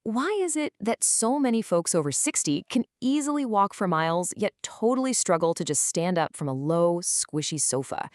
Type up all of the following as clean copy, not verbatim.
Why is it that so many folks over 60 can easily walk for miles yet totally struggle to just stand up from a low, squishy sofa?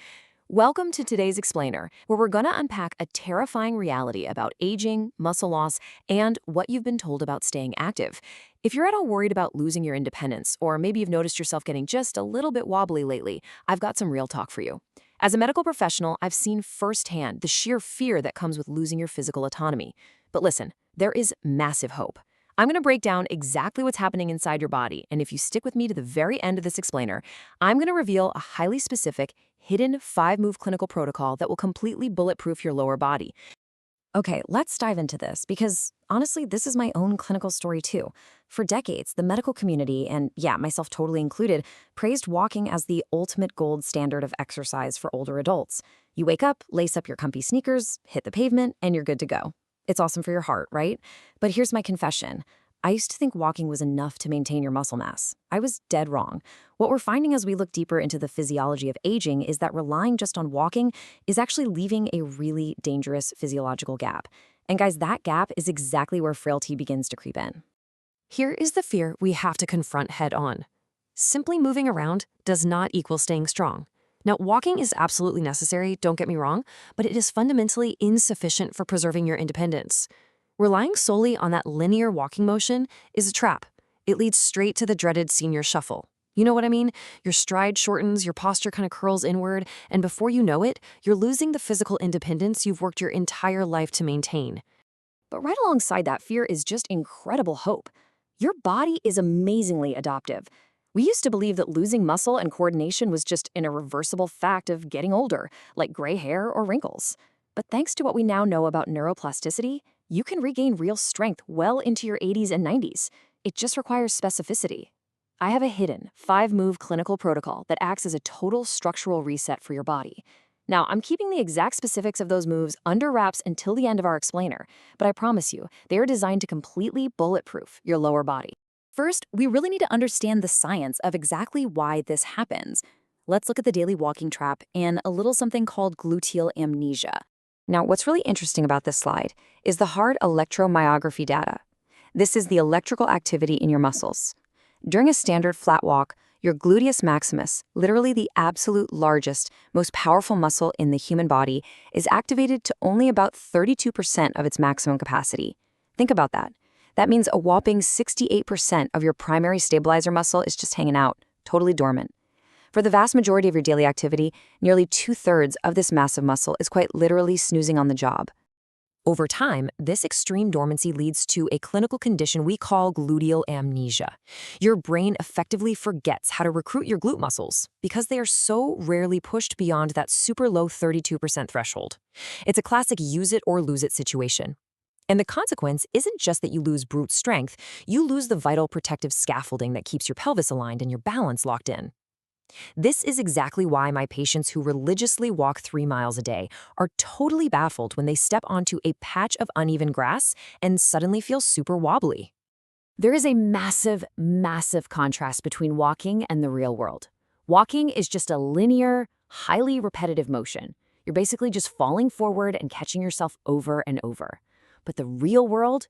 Welcome to today's Explainer, where we're going to unpack a terrifying reality about aging, muscle loss, and what you've been told about staying active. If you're at all worried about losing your independence, or maybe you've noticed yourself getting just a little bit wobbly lately, I've got some real talk for you. As a medical professional, I've seen firsthand the sheer fear that comes with losing your physical autonomy. But listen, there is massive hope. I'm going to break down exactly what's happening inside your body, and if you stick with me to the very end of this explainer, I'm going to reveal a highly specific, hidden 5-move clinical protocol that will completely bulletproof your lower body. Okay, let's dive into this because honestly, this is my own clinical story too. For decades, the medical community, and yeah, myself totally included, praised walking as the ultimate gold standard of exercise for older adults. You wake up, lace up your comfy sneakers, hit the pavement, and you're good to go. It's awesome for your heart, right? But here's my confession. I used to think walking was enough to maintain your muscle mass. I was dead wrong. What we're finding as we look deeper into the physiology of aging is that relying just on walking is actually leaving a really dangerous physiological gap. And guys, that gap is exactly where frailty begins to creep in. Here is the fear we have to confront head on. Simply moving around does not equal staying strong. Now, walking is absolutely necessary, don't get me wrong, but it is fundamentally insufficient for preserving your independence. Relying solely on that linear walking motion is a trap. It leads straight to the dreaded senior shuffle. You know what I mean? Your stride shortens, your posture kind of curls inward, and before you know it, you're losing the physical independence you've worked your entire life to maintain. But right alongside that fear is just incredible hope. Your body is amazingly adaptive. We used to believe that losing muscle and coordination was just an irreversible fact of getting older, like gray hair or wrinkles. But thanks to what we now know about neuroplasticity, you can regain real strength well into your 80s and 90s. It just requires specificity. I have a hidden 5-move clinical protocol that acts as a total structural reset for your body. Now, I'm keeping the exact specifics of those moves under wraps until the end of our explainer, but I promise you, they are designed to completely bulletproof your lower body. First, we really need to understand the science of exactly why this happens. Let's look at the daily walking trap and a little something called gluteal amnesia. Now, what's really interesting about this slide is the hard electromyography data. This is the electrical activity in your muscles. During a standard flat walk, your gluteus maximus, literally the absolute largest, most powerful muscle in the human body, is activated to only about 32% of its maximum capacity. Think about that. That means a whopping 68% of your primary stabilizer muscle is just hanging out, totally dormant. For the vast majority of your daily activity, nearly 2/3 of this massive muscle is quite literally snoozing on the job. Over time, this extreme dormancy leads to a clinical condition we call gluteal amnesia. Your brain effectively forgets how to recruit your glute muscles because they are so rarely pushed beyond that super low 32% threshold. It's a classic use it or lose it situation. And the consequence isn't just that you lose brute strength, you lose the vital protective scaffolding that keeps your pelvis aligned and your balance locked in. This is exactly why my patients who religiously walk 3 miles a day are totally baffled when they step onto a patch of uneven grass and suddenly feel super wobbly. There is a massive, massive contrast between walking and the real world. Walking is just a linear, highly repetitive motion. You're basically just falling forward and catching yourself over and over. But the real world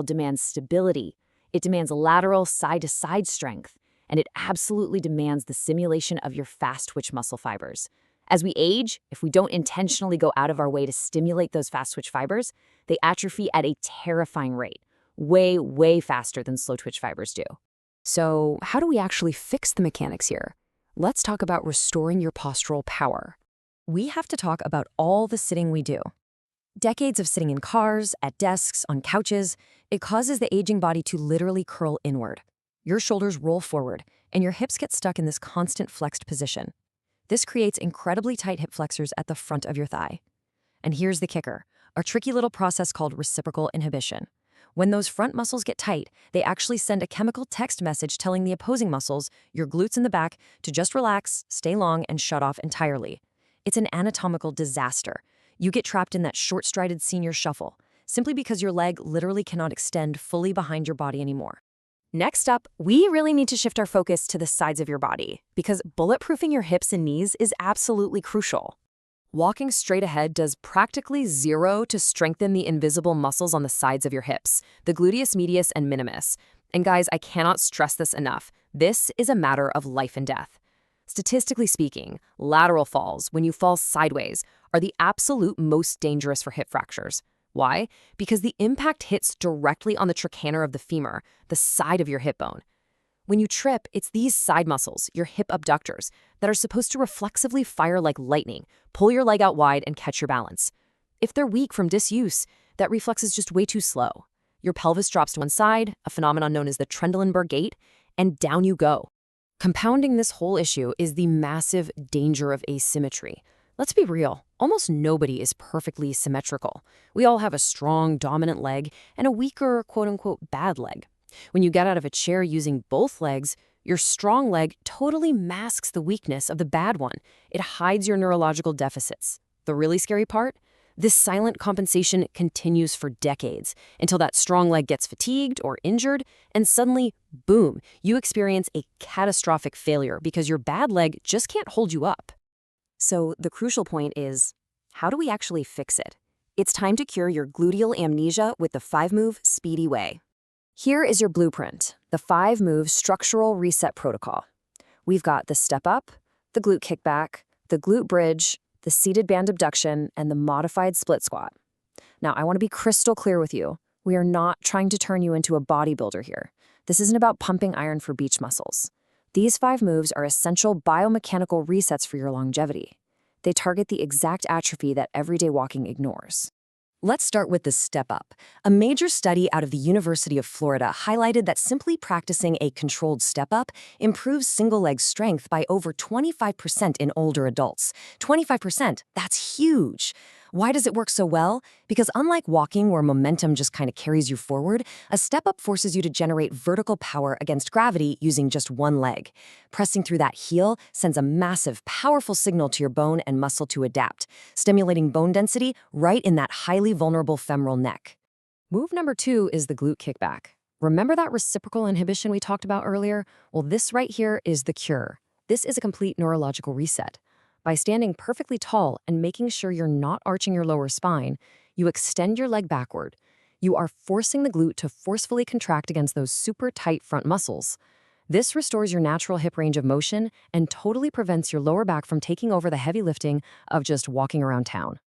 demands stability. It demands lateral side-to-side strength. And it absolutely demands the simulation of your fast-twitch muscle fibers. As we age, if we don't intentionally go out of our way to stimulate those fast-twitch fibers, they atrophy at a terrifying rate, way, way faster than slow-twitch fibers do. So how do we actually fix the mechanics here? Let's talk about restoring your postural power. We have to talk about all the sitting we do. Decades of sitting in cars, at desks, on couches, it causes the aging body to literally curl inward. Your shoulders roll forward, and your hips get stuck in this constant flexed position. This creates incredibly tight hip flexors at the front of your thigh. And here's the kicker, a tricky little process called reciprocal inhibition. When those front muscles get tight, they actually send a chemical text message telling the opposing muscles, your glutes in the back, to just relax, stay long, and shut off entirely. It's an anatomical disaster. You get trapped in that short-strided senior shuffle, simply because your leg literally cannot extend fully behind your body anymore. Next up, we really need to shift our focus to the sides of your body, because bulletproofing your hips and knees is absolutely crucial. Walking straight ahead does practically zero to strengthen the invisible muscles on the sides of your hips, the gluteus medius and minimus. And guys, I cannot stress this enough. This is a matter of life and death. Statistically speaking, lateral falls, when you fall sideways, are the absolute most dangerous for hip fractures. Why? Because the impact hits directly on the trochanter of the femur, the side of your hip bone. When you trip, it's these side muscles, your hip abductors, that are supposed to reflexively fire like lightning, pull your leg out wide, and catch your balance. If they're weak from disuse, that reflex is just way too slow. Your pelvis drops to one side, a phenomenon known as the Trendelenburg gait, and down you go. Compounding this whole issue is the massive danger of asymmetry. Let's be real, almost nobody is perfectly symmetrical. We all have a strong, dominant leg and a weaker, quote-unquote, bad leg. When you get out of a chair using both legs, your strong leg totally masks the weakness of the bad one. It hides your neurological deficits. The really scary part? This silent compensation continues for decades until that strong leg gets fatigued or injured, and suddenly, boom, you experience a catastrophic failure because your bad leg just can't hold you up. So the crucial point is, how do we actually fix it? It's time to cure your gluteal amnesia with the 5-move Speedy way. Here is your blueprint, the 5-move structural reset protocol. We've got the step up, the glute kickback, the glute bridge, the seated band abduction, and the modified split squat. Now, I want to be crystal clear with you. We are not trying to turn you into a bodybuilder here. This isn't about pumping iron for beach muscles. These 5 moves are essential biomechanical resets for your longevity. They target the exact atrophy that everyday walking ignores. Let's start with the step up. A major study out of the University of Florida highlighted that simply practicing a controlled step up improves single leg strength by over 25% in older adults. 25%, that's huge. Why does it work so well? Because unlike walking where momentum just kind of carries you forward, a step up forces you to generate vertical power against gravity using just one leg. Pressing through that heel sends a massive, powerful signal to your bone and muscle to adapt, stimulating bone density right in that highly vulnerable femoral neck. Move number 2 is the glute kickback. Remember that reciprocal inhibition we talked about earlier? Well, this right here is the cure. This is a complete neurological reset. By standing perfectly tall and making sure you're not arching your lower spine, you extend your leg backward. You are forcing the glute to forcefully contract against those super tight front muscles. This restores your natural hip range of motion and totally prevents your lower back from taking over the heavy lifting of just walking around town.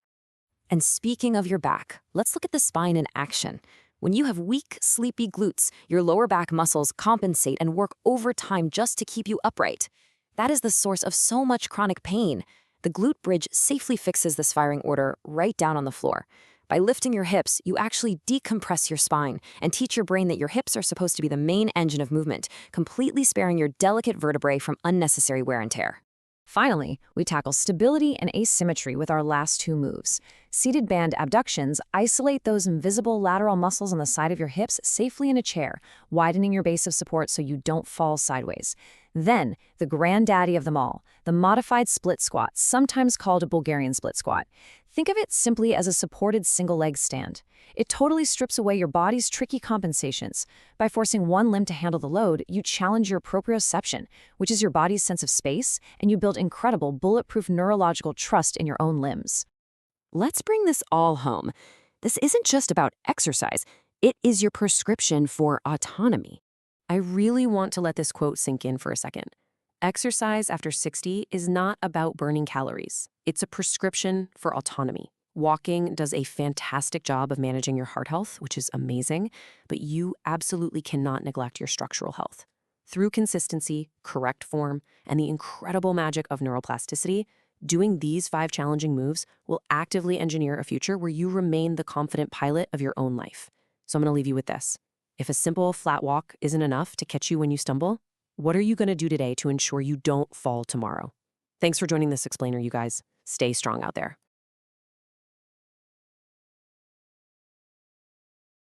And speaking of your back, let's look at the spine in action. When you have weak, sleepy glutes, your lower back muscles compensate and work overtime just to keep you upright. That is the source of so much chronic pain. The glute bridge safely fixes this firing order right down on the floor. By lifting your hips, you actually decompress your spine and teach your brain that your hips are supposed to be the main engine of movement, completely sparing your delicate vertebrae from unnecessary wear and tear. Finally, we tackle stability and asymmetry with our last 2 moves. Seated band abductions isolate those invisible lateral muscles on the side of your hips safely in a chair, widening your base of support so you don't fall sideways. Then, the granddaddy of them all, the modified split squat, sometimes called a Bulgarian split squat. Think of it simply as a supported single-leg stand. It totally strips away your body's tricky compensations. By forcing one limb to handle the load, you challenge your proprioception, which is your body's sense of space, and you build incredible bulletproof neurological trust in your own limbs. Let's bring this all home. This isn't just about exercise. It is your prescription for autonomy. I really want to let this quote sink in for a second. Exercise after 60 is not about burning calories. It's a prescription for autonomy. Walking does a fantastic job of managing your heart health, which is amazing, but you absolutely cannot neglect your structural health. Through consistency, correct form, and the incredible magic of neuroplasticity, doing these 5 challenging moves will actively engineer a future where you remain the confident pilot of your own life. So I'm going to leave you with this. If a simple flat walk isn't enough to catch you when you stumble, what are you going to do today to ensure you don't fall tomorrow? Thanks for joining this explainer, you guys. Stay strong out there.